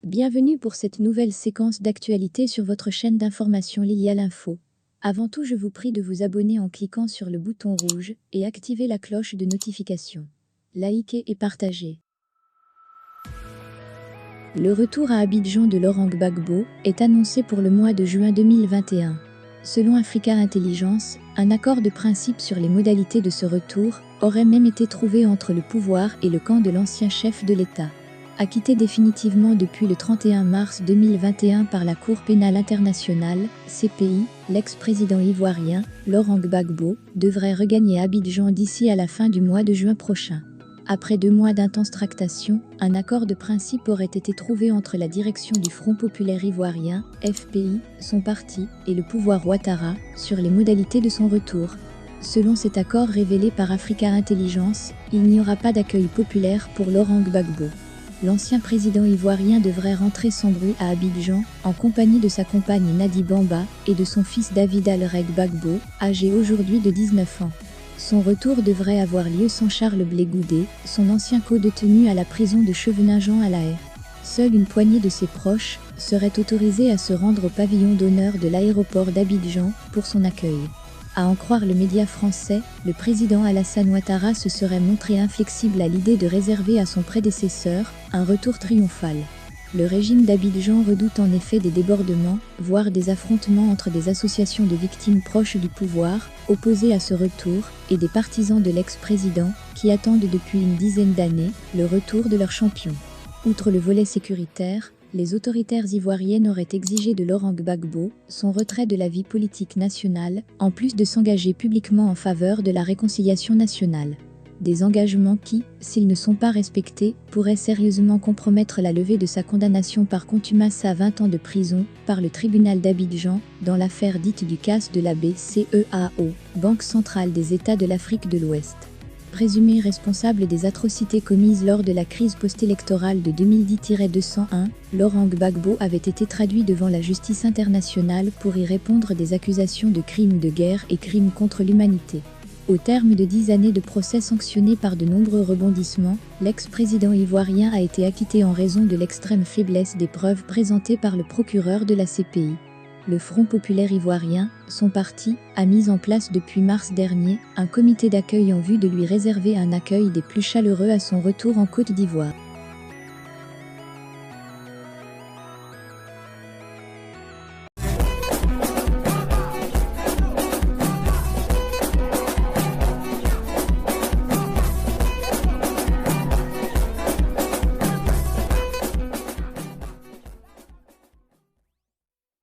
Bienvenue pour cette nouvelle séquence d'actualité sur votre chaîne d'information Lilia l'Info. Avant tout, je vous prie de vous abonner en cliquant sur le bouton rouge et activer la cloche de notification. Likez et partagez. Le retour à Abidjan de Laurent Gbagbo est annoncé pour le mois de juin 2021. Selon Africa Intelligence, un accord de principe sur les modalités de ce retour aurait même été trouvé entre le pouvoir et le camp de l'ancien chef de l'État. Acquitté définitivement depuis le 31 mars 2021 par la Cour pénale internationale, CPI, l'ex-président ivoirien, Laurent Gbagbo, devrait regagner Abidjan d'ici à la fin du mois de juin prochain. Après 2 mois d'intenses tractations, un accord de principe aurait été trouvé entre la direction du Front populaire ivoirien, FPI, son parti, et le pouvoir Ouattara, sur les modalités de son retour. Selon cet accord révélé par Africa Intelligence, il n'y aura pas d'accueil populaire pour Laurent Gbagbo. L'ancien président ivoirien devrait rentrer sans bruit à Abidjan, en compagnie de sa compagne Nadi Bamba et de son fils David Alreg Gbagbo, âgé aujourd'hui de 19 ans. Son retour devrait avoir lieu sans Charles Blé Goudé, son ancien co-détenu à la prison de Chevenagent à La Haye. Seule une poignée de ses proches serait autorisée à se rendre au pavillon d'honneur de l'aéroport d'Abidjan pour son accueil. À en croire le média français, le président Alassane Ouattara se serait montré inflexible à l'idée de réserver à son prédécesseur un retour triomphal. Le régime d'Abidjan redoute en effet des débordements, voire des affrontements entre des associations de victimes proches du pouvoir, opposées à ce retour, et des partisans de l'ex-président, qui attendent depuis une dizaine d'années le retour de leur champion. Outre le volet sécuritaire, les autoritaires ivoiriennes auraient exigé de Laurent Gbagbo son retrait de la vie politique nationale, en plus de s'engager publiquement en faveur de la réconciliation nationale. Des engagements qui, s'ils ne sont pas respectés, pourraient sérieusement compromettre la levée de sa condamnation par contumace à 20 ans de prison par le tribunal d'Abidjan dans l'affaire dite du casse de la BCEAO, Banque centrale des États de l'Afrique de l'Ouest. Présumé responsable des atrocités commises lors de la crise post-électorale de 2010-201, Laurent Gbagbo avait été traduit devant la justice internationale pour y répondre des accusations de crimes de guerre et crimes contre l'humanité. Au terme de 10 années de procès sanctionnés par de nombreux rebondissements, l'ex-président ivoirien a été acquitté en raison de l'extrême faiblesse des preuves présentées par le procureur de la CPI. Le Front populaire ivoirien, son parti, a mis en place depuis mars dernier un comité d'accueil en vue de lui réserver un accueil des plus chaleureux à son retour en Côte d'Ivoire.